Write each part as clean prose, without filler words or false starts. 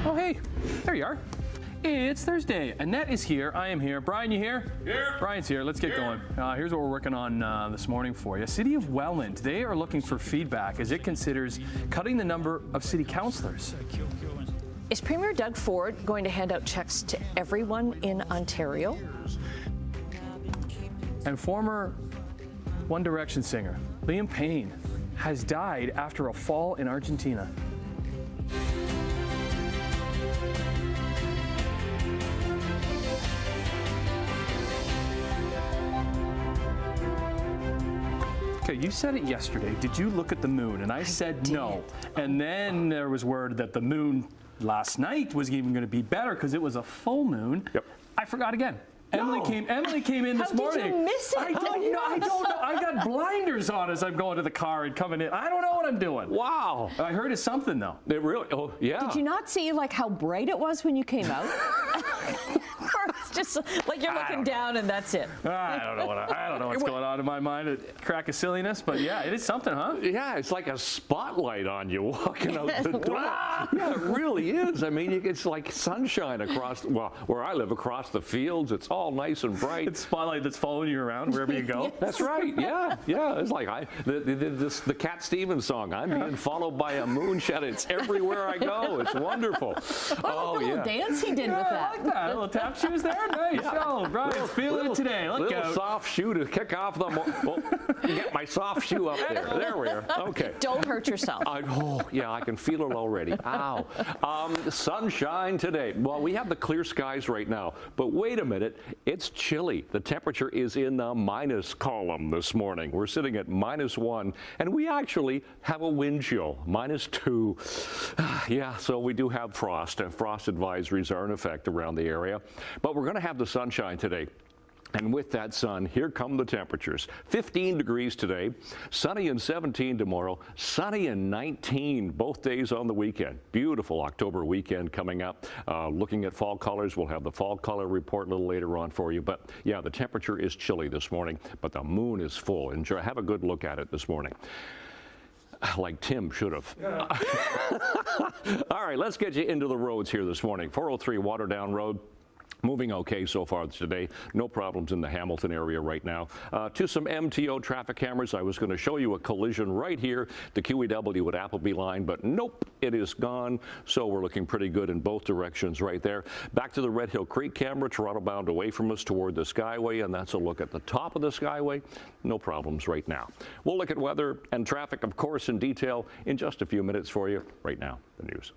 Oh, hey, there you are. It's Thursday. Annette is here. I am here. Brian, you here? Here. Brian's here. Let's get going. Here's what we're working on this morning for you. City of Welland, they are looking for feedback as it considers cutting the number of city councillors. Is Premier Doug Ford going to hand out checks to everyone in Ontario? And former One Direction singer Liam Payne has died after a fall in Argentina. Okay, you said it yesterday. Did you look at the moon? And I said no. And then there was word that the moon last night was even going to be better because it was a full moon. Yep. I forgot again. Emily came in this morning. How did you miss it? I don't know. I got blinders on as I'm going to the car and coming in. I don't know what I'm doing. Wow. I heard it's something though. It really? Oh, yeah. Did you not see like how bright it was when you came out? Or it's just like you're looking down and that's it. I don't know what's going on in my mind. A crack of silliness, but yeah, it is something, huh? Yeah, it's like a spotlight on you walking out the door. Yeah, it really is. I mean, it's like sunshine across, well, where I live, across the fields. It's all nice and bright. It's spotlight that's following you around wherever you go. That's right. Yeah. It's like the Cat Stevens song. I'm being followed by a moonshot. It's everywhere I go. It's wonderful. Oh, the little dance he did with that. I like that. Little tap shoes there. Nice. Oh, Brian's feeling it today. Look Little out. soft shoe to kick off the. Get my soft shoe up there. There we are. Okay. Don't hurt yourself. I can feel it already. Ow. Sunshine today. Well, we have the clear skies right now, but wait a minute. It's chilly. The temperature is in the minus column this morning. We're sitting at -1, and we actually have a wind chill, -2. Yeah, so we do have frost, and frost advisories are in effect around the area. But we're going to have the sunshine today. And with that sun, here come the temperatures. 15 degrees today, sunny and 17 tomorrow, sunny and 19 both days on the weekend. Beautiful October weekend coming up. Looking at fall colors, we'll have the fall color report a little later on for you. But yeah, the temperature is chilly this morning, but the moon is full. Enjoy, have a good look at it this morning. Like Tim should have. Yeah. All right, let's get you into the roads here this morning. 403 Waterdown Road. Moving okay so far today. No problems in the Hamilton area right now. To some MTO traffic cameras, I was going to show you a collision right here, the QEW at Appleby line, but nope, it is gone. So we're looking pretty good in both directions right there. Back to the Red Hill Creek camera, Toronto bound away from us toward the Skyway, and that's a look at the top of the Skyway. No problems right now. We'll look at weather and traffic, of course, in detail in just a few minutes for you. Right now, the news.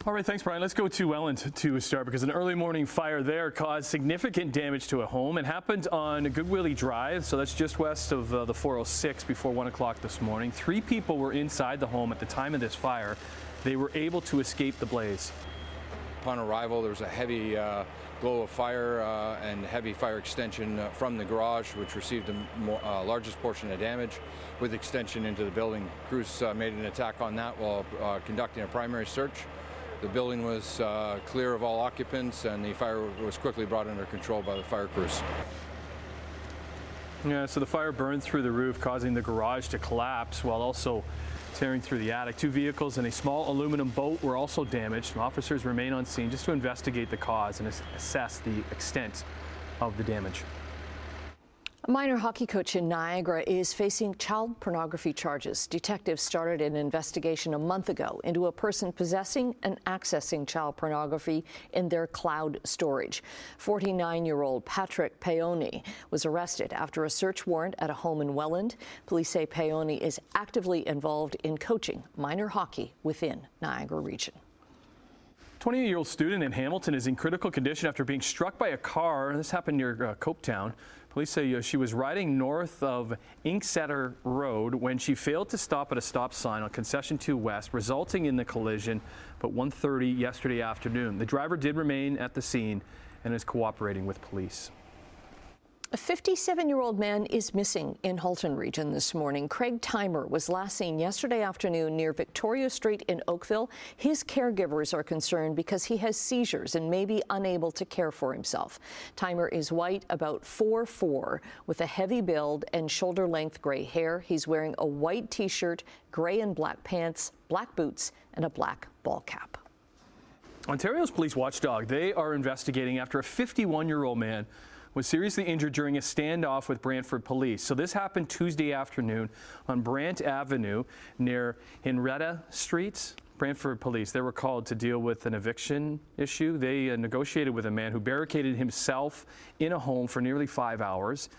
All right, thanks, Brian. Let's go to Welland to start because an early morning fire there caused significant damage to a home. It happened on Goodwillie Drive, so that's just west of the 406 before 1 o'clock this morning. 3 people were inside the home at the time of this fire. They were able to escape the blaze. Upon arrival, there was a heavy glow of fire and heavy fire extension from the garage, which received the largest portion of damage, with extension into the building. Crews made an attack on that while conducting a primary search. The building was clear of all occupants, and the fire was quickly brought under control by the fire crews. Yeah, so the fire burned through the roof, causing the garage to collapse while also tearing through the attic. 2 vehicles and a small aluminum boat were also damaged. Officers remain on scene just to investigate the cause and assess the extent of the damage. A minor hockey coach in Niagara is facing child pornography charges. Detectives started an investigation a month ago into a person possessing and accessing child pornography in their cloud storage. 49-year-old Patrick Paoni was arrested after a search warrant at a home in Welland. Police say Paoni is actively involved in coaching minor hockey within Niagara region. 28-year-old student in Hamilton is in critical condition after being struck by a car. This happened near Copetown. Police say she was riding north of Inksetter Road when she failed to stop at a stop sign on Concession 2 West, resulting in the collision at 1:30 yesterday afternoon. The driver did remain at the scene and is cooperating with police. A 57-year-old man is missing in Halton region this morning. Craig Timer was last seen yesterday afternoon near Victoria Street in Oakville. His caregivers are concerned because he has seizures and may be unable to care for himself. Timer is white, about 4'4", with a heavy build and shoulder-length gray hair. He's wearing a white T-shirt, gray and black pants, black boots, and a black ball cap. Ontario's police watchdog, they are investigating after a 51-year-old man was seriously injured during a standoff with Brantford police. So this happened Tuesday afternoon on Brant Avenue near Henrietta Street. Brantford police, they were called to deal with an eviction issue. They negotiated with a man who barricaded himself in a home for nearly 5 hours.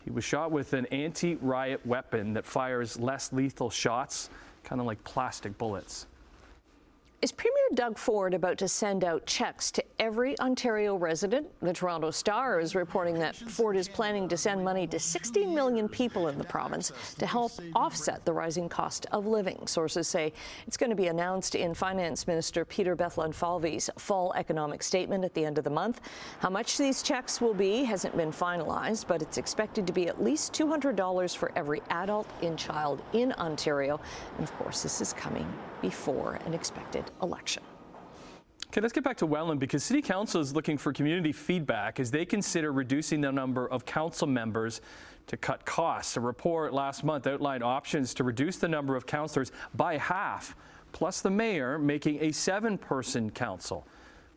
He was shot with an anti-riot weapon that fires less lethal shots, kind of like plastic bullets. Is Premier Doug Ford about to send out checks to every Ontario resident? The Toronto Star is reporting that Ford is planning to send money to 16 million people in the province to help offset the rising cost of living. Sources say it's going to be announced in Finance Minister Peter Bethlenfalvy's fall economic statement at the end of the month. How much these checks will be hasn't been finalized, but it's expected to be at least $200 for every adult and child in Ontario. And of course, this is coming before an expected election. Okay, let's get back to Welland because City Council is looking for community feedback as they consider reducing the number of council members to cut costs. A report last month outlined options to reduce the number of councillors by half, plus the mayor making a 7-person council.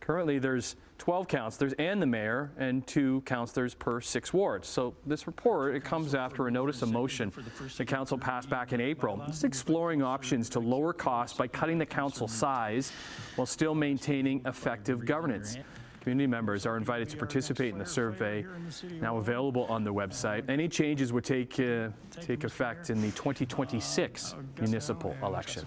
Currently, there's 12 councillors and the mayor and 2 councillors per 6 wards. So this report, it comes after a notice of motion the council passed back in April. It's exploring options to lower costs by cutting the council size while still maintaining effective governance. Community members are invited to participate in the survey, now available on the website. Any changes would take effect in the 2026 municipal election.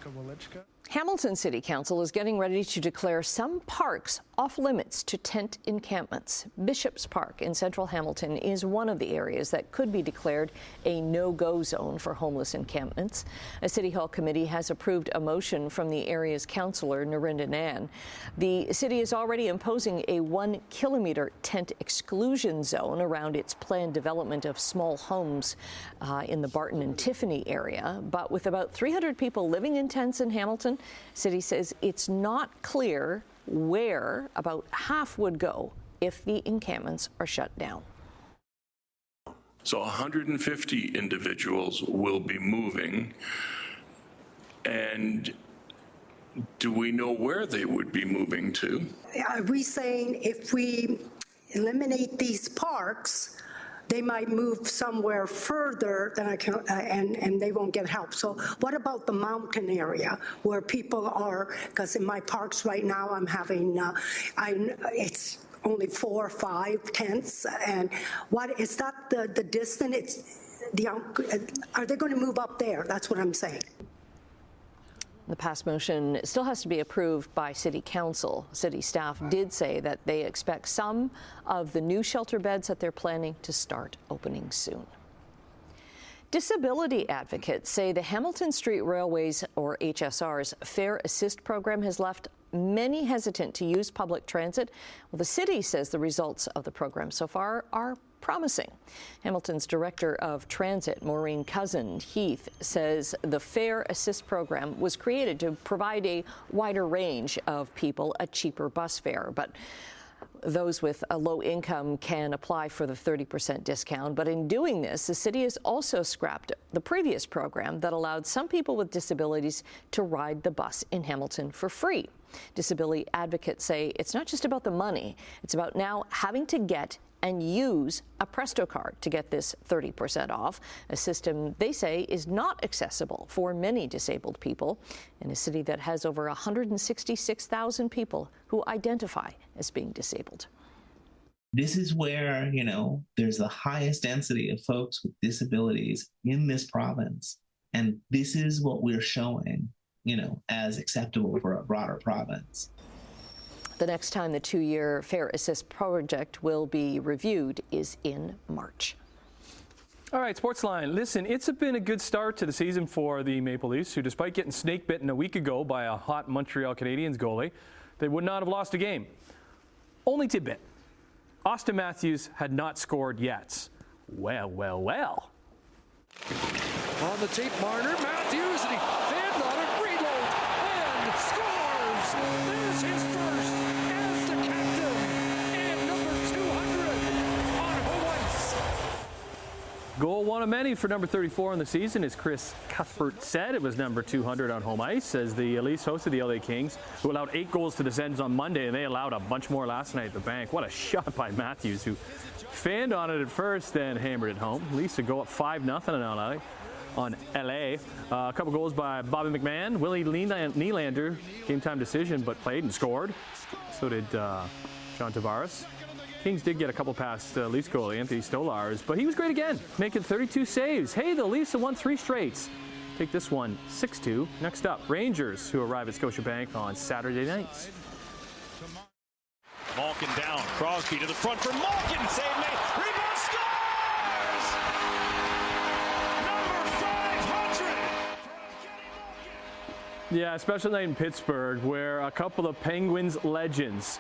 Hamilton City Council is getting ready to declare some parks off limits to tent encampments. Bishop's Park in central Hamilton is one of the areas that could be declared a no-go zone for homeless encampments. A City Hall committee has approved a motion from the area's councillor, Narinda Nan. The city is already imposing a 1-kilometer tent exclusion zone around its planned development of small homes in the Barton and Tiffany area. But with about 300 people living in tents in Hamilton, City says it's not clear where about half would go if the encampments are shut down. So 150 individuals will be moving, and do we know where they would be moving to? Are we saying if we eliminate these parks, they might move somewhere further than and they won't get help? So what about the mountain area where people are, because in my parks right now I'm having, it's only 4 or 5 tents, and what is that the distance? Are they going to move up there? That's what I'm saying. The passed motion still has to be approved by City Council. City staff did say that they expect some of the new shelter beds that they're planning to start opening soon. Disability advocates say the Hamilton Street Railways, or HSR's, Fare Assist program has left many hesitant to use public transit. Well, the city says the results of the program so far are promising. Hamilton's Director of Transit, Maureen Cousin-Heath, says the Fare Assist program was created to provide a wider range of people a cheaper bus fare. But those with a low income can apply for the 30% discount. But in doing this, the city has also scrapped the previous program that allowed some people with disabilities to ride the bus in Hamilton for free. Disability advocates say it's not just about the money. It's about now having to get and use a Presto card to get this 30% off, a system they say is not accessible for many disabled people in a city that has over 166,000 people who identify as being disabled. This is where, there's the highest density of folks with disabilities in this province. And this is what we're showing, as acceptable for a broader province. The next time the 2-year Fare Assist project will be reviewed is in March. All right, Sportsline. Listen, it's been a good start to the season for the Maple Leafs, who, despite getting snake bitten a week ago by a hot Montreal Canadiens goalie, they would not have lost a game. Only tidbit. Austin Matthews had not scored yet. Well. On the tape, Marner, Matthews, and he fanned on it, reload, and scores! There's his first as the captain, and number 200 on home ice. Goal one of many for number 34 in the season, as Chris Cuthbert said. It was number 200 on home ice as the Leafs hosted the LA Kings, who allowed 8 goals to the Sens on Monday, and they allowed a bunch more last night at the bank. What a shot by Matthews, who fanned on it at first, then hammered it home. Leafs would go up 5-0 on LA. A couple goals by Bobby McMahon. Willie Nylander, game time decision, but played and scored. So did John Tavares. Kings did get a couple past Leafs goalie Anthony Stolarz, but he was great again, making 32 saves. Hey, the Leafs have won 3 straights. Take this one 6-2. Next up, Rangers, who arrive at Scotiabank on Saturday nights. Malkin down, Crosby to the front for Malkin, save made, rebound, scores! Number 500! Yeah, special night in Pittsburgh, where a couple of Penguins legends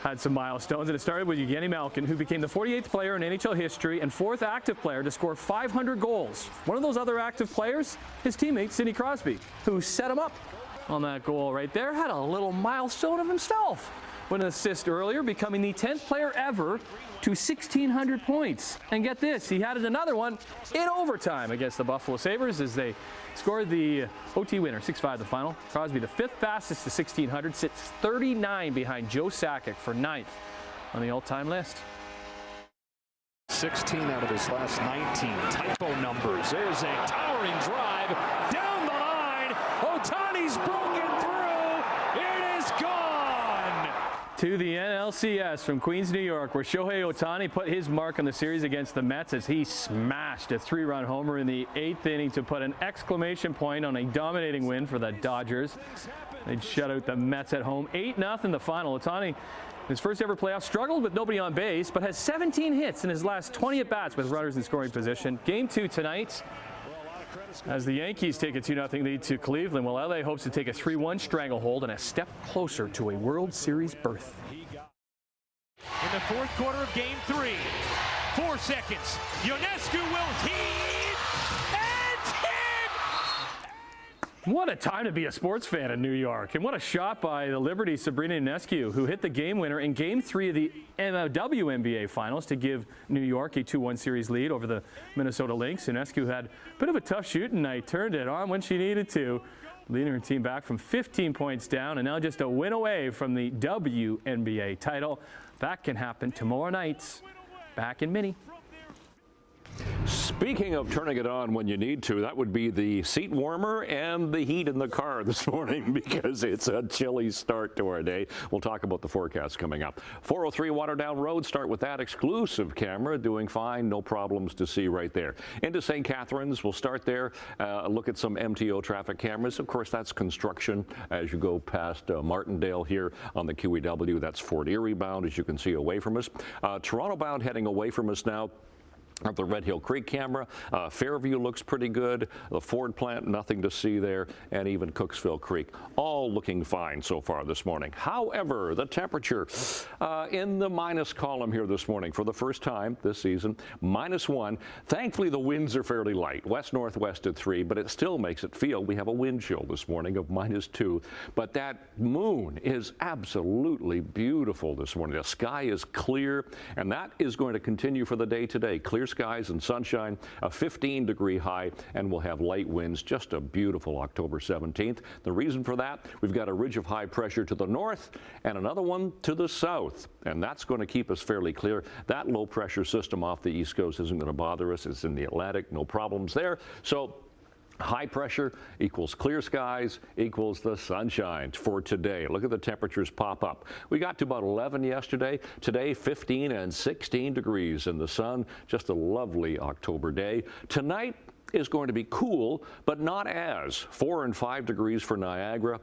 had some milestones, and it started with Evgeny Malkin, who became the 48th player in NHL history and 4th active player to score 500 goals. One of those other active players, his teammate Sidney Crosby, who set him up on that goal right there, had a little milestone of himself with an assist earlier, becoming the 10th player ever to 1,600 points. And get this, he added another one in overtime against the Buffalo Sabres as they scored the OT winner, 6-5 the final. Crosby, the 5th fastest to 1,600, sits 39 behind Joe Sakic for 9th on the all-time list. 16 out of his last 19 typo numbers. There's a towering drive down the line. Ohtani's broken through. It is gone. To the NLCS from Queens, New York, where Shohei Ohtani put his mark on the series against the Mets as he smashed a 3-run homer in the 8th inning to put an exclamation point on a dominating win for the Dodgers. They'd shut out the Mets at home 8-0 in the final. Ohtani, his first ever playoff, struggled with nobody on base, but has 17 hits in his last 20 at-bats with runners in scoring position. Game 2 tonight, as the Yankees take a 2-0 lead to Cleveland, while LA hopes to take a 3-1 stranglehold and a step closer to a World Series berth. In the 4th quarter of Game 3, 4 seconds. Ionescu will heave and hit! What a time to be a sports fan in New York. And what a shot by the Liberty's Sabrina Ionescu, who hit the game winner in Game 3 of the WNBA Finals to give New York a 2-1 series lead over the Minnesota Lynx. Ionescu had a bit of a tough shooting night, turned it on when she needed to, leading her team back from 15 points down and now just a win away from the WNBA title. That can happen tomorrow night back in Minnie. Speaking of turning it on when you need to, that would be the seat warmer and the heat in the car this morning because it's a chilly start to our day. We'll talk about the forecast coming up. 403 Waterdown Road, start with that exclusive camera, doing fine, no problems to see right there. Into St. Catharines, we'll start there, look at some MTO traffic cameras. Of course, that's construction as you go past Martindale here on the QEW. That's Fort Erie bound, as you can see away from us. Toronto bound heading away from us now. At the Red Hill Creek camera, Fairview looks pretty good. The Ford plant, nothing to see there, and even Cooksville Creek, all looking fine so far this morning. However, the temperature in the minus column here this morning for the first time this season, -1. Thankfully, the winds are fairly light, west-northwest at 3, but it still makes it feel we have a wind chill this morning of -2. But that moon is absolutely beautiful this morning. The sky is clear, and that is going to continue for the day today. Clear skies and sunshine, a 15-degree high, and we'll have light winds. Just a beautiful October 17th. The reason for that, we've got a ridge of high pressure to the north and another one to the south, and that's going to keep us fairly clear. That low pressure system off the East Coast isn't going to bother us. It's in the Atlantic, no problems there. So high pressure equals clear skies equals the sunshine for today. Look at the temperatures pop up. We got to about 11 yesterday. Today, 15 and 16 degrees in the sun. Just a lovely October day. Tonight is going to be cool, but not as. 4 and 5 degrees for Niagara,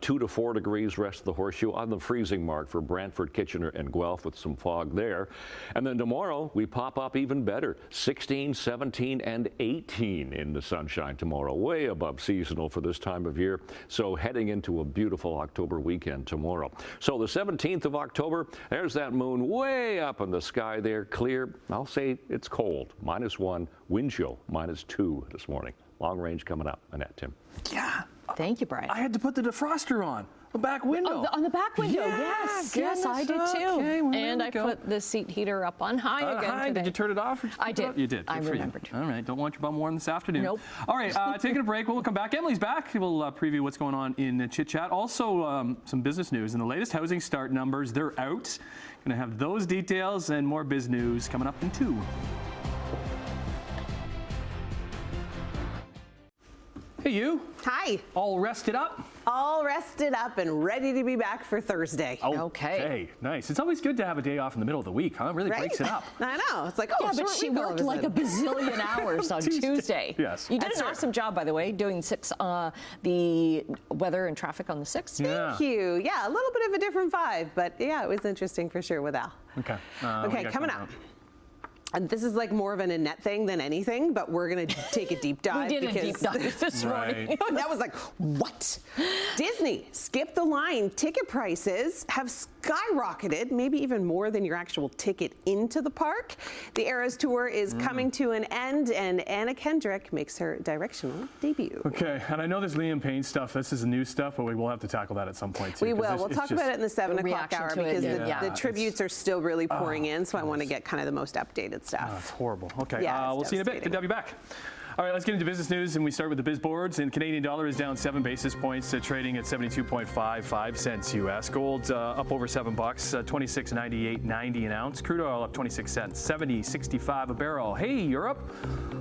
2 to 4 degrees rest of the Horseshoe, on the freezing mark for Brantford, Kitchener, and Guelph with some fog there. And then tomorrow, we pop up even better. 16, 17, and 18 in the sunshine tomorrow, way above seasonal for this time of year. So heading into a beautiful October weekend tomorrow. So the 17th of October, there's that moon way up in the sky there, clear. I'll say it's cold, -1, wind chill, -2 this morning. Long range coming up. Annette, Tim. Yeah. Thank you, Brian. I had to put the defroster on the back window. On the back window, yes, I did too. Okay, well, and there I we go. put the seat heater up on high again Hi, today. did you turn it off? Or I did. You did. I Good for you. remembered. All right, don't want your bum warm this afternoon. Nope. All right, taking a break. We'll come back. Emily's back. We'll preview what's going on in Chit Chat. Also, some business news. And the latest housing start numbers, they're out. Going to have those details and more biz news coming up in 2. Hey, you. Hi. All rested up? All rested up and ready to be back for Thursday. Okay. Nice. It's always good to have a day off in the middle of the week, huh? It really breaks it up. I know. It's like, oh, Yeah, but short she week all worked of like a sudden. bazillion hours on Tuesday. Yes. You did an awesome job, by the way, doing the weather and traffic on the 6th. Yeah. Thank you. Yeah, a little bit of a different vibe, but yeah, it was interesting for sure with Al. Okay. Okay, coming up. And this is like more of an Annette thing than anything, but we're going to take a deep dive. We did a deep dive this morning. That was like, what? Disney skipped the line. Ticket prices have skyrocketed, maybe even more than your actual ticket into the park. The Eras Tour is coming to an end, and Anna Kendrick makes her directional debut. Okay, and I know there's Liam Payne stuff. This is new stuff, but we will have to tackle that at some point, too. We will. We'll talk about it in the 7 o'clock hour because the tributes are still really pouring in, so I want to get kind of the most updated stuff. Oh, it's horrible. Okay, Yeah, we'll see you in a bit. Good to have you back. All right, let's get into business news, and we start with the biz boards. And Canadian dollar is down 7 basis points, trading at 72.55 cents U.S. Gold's up over $7, 26.98.90 an ounce. Crude oil up 26 cents, 70.65 a barrel. Hey, Europe,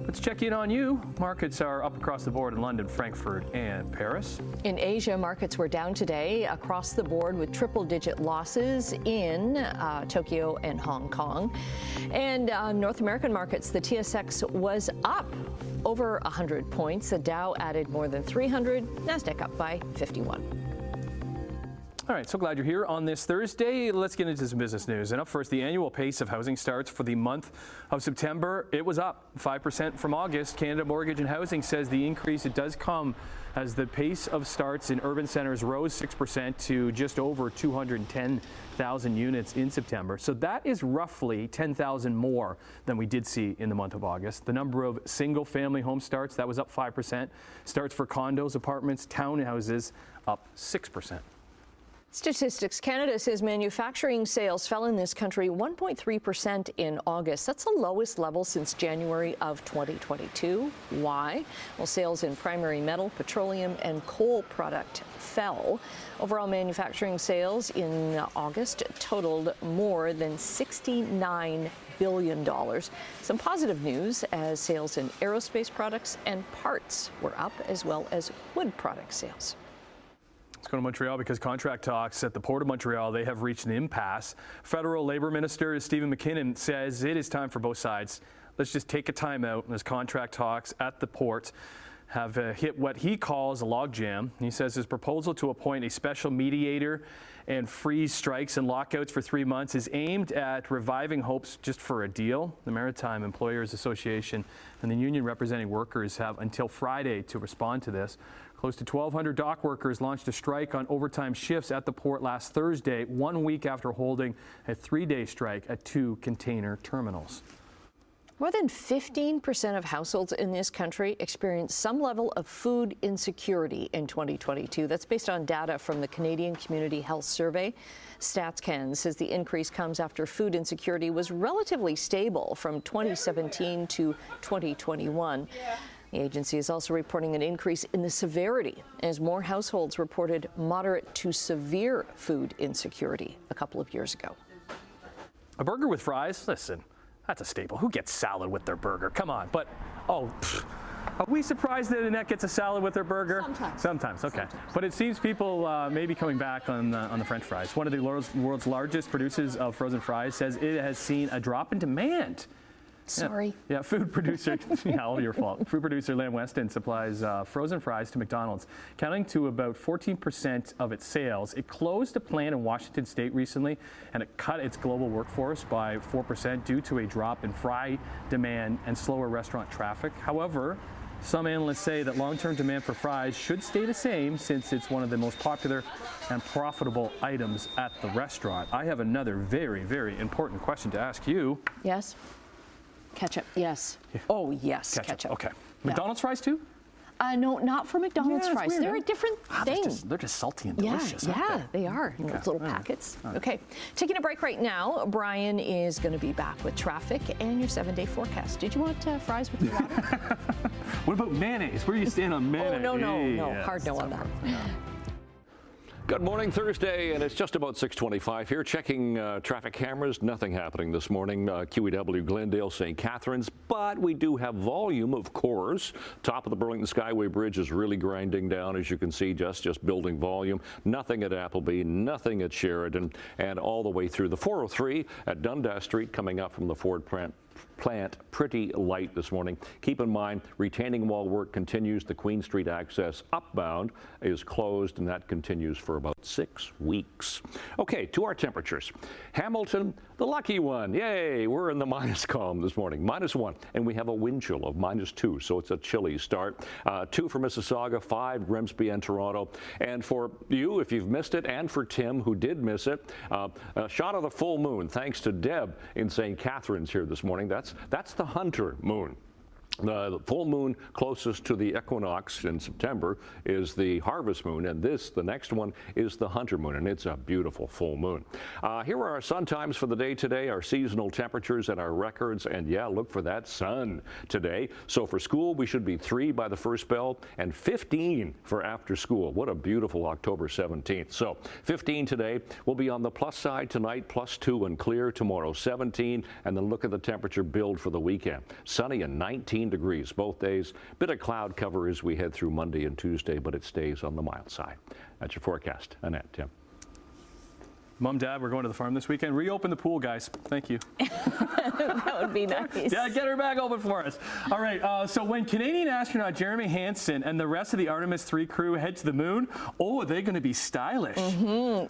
let's check in on you. Markets are up across the board in London, Frankfurt, and Paris. In Asia, markets were down today across the board with triple-digit losses in Tokyo and Hong Kong. And North American markets, the TSX was up over 100 points. The Dow added more than 300, NASDAQ up by 51. All right, so glad you're here on this Thursday. Let's get into some business news. And up first, the annual pace of housing starts for the month of September, it was up 5% from August. Canada Mortgage and Housing says the increase, it does come as the pace of starts in urban centers rose 6% to just over 210,000 units in September. So that is roughly 10,000 more than we did see in the month of August. The number of single-family home starts, that was up 5%. Starts for condos, apartments, townhouses, up 6%. Statistics Canada says manufacturing sales fell in this country 1.3% in August. That's the lowest level since January of 2022. Why? Well, sales in primary metal, petroleum, and coal product fell. Overall manufacturing sales in August totaled more than $69 billion. Some positive news as sales in aerospace products and parts were up, as well as wood product sales. Let's go to Montreal because contract talks at the Port of Montreal, they have reached an impasse. Federal Labor Minister Stephen McKinnon says it is time for both sides. Let's just take a timeout as contract talks at the port have hit what he calls a logjam. He says his proposal to appoint a special mediator and freeze strikes and lockouts for 3 months is aimed at reviving hopes just for a deal. The Maritime Employers Association and the union representing workers have until Friday to respond to this. Close to 1,200 dock workers launched a strike on overtime shifts at the port last Thursday, 1 week after holding a 3-day strike at 2 container terminals. More than 15% of households in this country experienced some level of food insecurity in 2022. That's based on data from the Canadian Community Health Survey. StatsCan says the increase comes after food insecurity was relatively stable from 2017 to 2021. The agency is also reporting an increase in the severity as more households reported moderate to severe food insecurity a couple of years ago. A burger with fries? Listen, that's a staple. Who gets salad with their burger? Come on. But, are we surprised that Annette gets a salad with her burger? Sometimes, okay. But it seems people may be coming back on the French fries. One of the world's largest producers of frozen fries says it has seen a drop in demand. Sorry. Yeah, food producer, all your fault. Food producer Lamb Weston supplies frozen fries to McDonald's, counting to about 14% of its sales. It closed a plant in Washington State recently, and it cut its global workforce by 4% due to a drop in fry demand and slower restaurant traffic. However, some analysts say that long-term demand for fries should stay the same since it's one of the most popular and profitable items at the restaurant. I have another very, very important question to ask you. Yes? Ketchup, yes. Yeah. Oh, yes, ketchup. Okay. McDonald's fries too? No, not for McDonald's Yeah, it's fries. weird, They're huh? a different thing. They're just salty and delicious. Yeah, aren't they are. In those little packets. Okay, taking a break right now. Brian is going to be back with traffic and your 7-day forecast. Did you want fries with your water? What about mayonnaise? Where do you stand on mayonnaise? Oh, no. Yeah, Hard no on that. Good morning, Thursday, and it's just about 6:25 here. Checking traffic cameras, nothing happening this morning. QEW, Glendale, St. Catharines, but we do have volume, of course. Top of the Burlington Skyway Bridge is really grinding down, as you can see, just building volume. Nothing at Appleby, nothing at Sheridan, and all the way through the 403 at Dundas Street, coming up from the Ford plant. Pretty light this morning. Keep in mind, retaining wall work continues. The Queen Street access upbound is closed, and that continues for about 6 weeks. Okay, to our temperatures. Hamilton, the lucky one. Yay, we're in the minus column this morning, -1, and we have a wind chill of -2, so it's a chilly start. 2 for Mississauga, 5 Grimsby and Toronto. And for you, if you've missed it, and for Tim, who did miss it, a shot of the full moon, thanks to Deb in St. Catharines here this morning. That's the Hunter moon. The full moon closest to the equinox in September is the harvest moon, and the next one, is the Hunter moon, and it's a beautiful full moon. Here are our sun times for the day today, our seasonal temperatures and our records, and yeah, look for that sun today. So for school, we should be 3 by the first bell and 15 for after school. What a beautiful October 17th. So 15 today. We'll be on the plus side tonight, +2 and clear. Tomorrow 17, and then look at the temperature build for the weekend. Sunny and 19 degrees both days. Bit of cloud cover as we head through Monday and Tuesday, but it stays on the mild side. That's your forecast. Annette, Tim. Mom, Dad, we're going to the farm this weekend. Reopen the pool, guys. Thank you. That would be nice. Yeah, get her back open for us. All right, so when Canadian astronaut Jeremy Hansen and the rest of the Artemis 3 crew head to the moon, are they going to be stylish?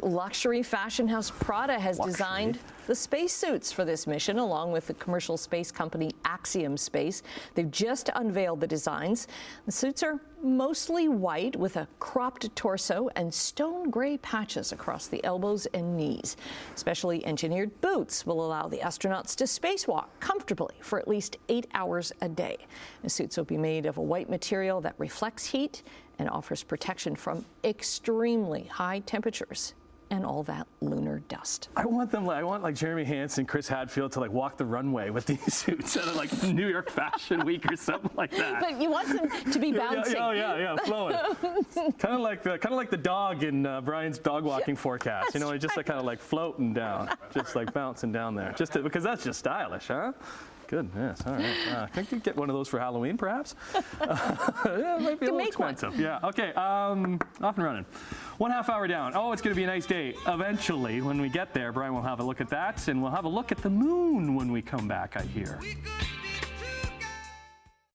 Luxury fashion house Prada has designed the spacesuits for this mission, along with the commercial space company Axiom Space. They've just unveiled the designs. The suits are mostly white with a cropped torso and stone gray patches across the elbows and knees. Specially engineered boots will allow the astronauts to spacewalk comfortably for at least 8 hours a day. The suits will be made of a white material that reflects heat and offers protection from extremely high temperatures and all that lunar dust. I want like Jeremy Hansen, Chris Hadfield to like walk the runway with these suits at like New York Fashion Week or something like that. But you want them to be bouncing. Yeah, flowing. kind of like the dog in Brian's dog walking forecast. You know, just like kind of like floating down, just like bouncing down there, because that's just stylish, huh? Goodness, all right. Can you get one of those for Halloween, perhaps? Yeah, it might be a little expensive. Yeah, okay, off and running. 1/2 hour down. Oh, it's going to be a nice day. Eventually, when we get there, Brian will have a look at that, and we'll have a look at the moon when we come back, I hear.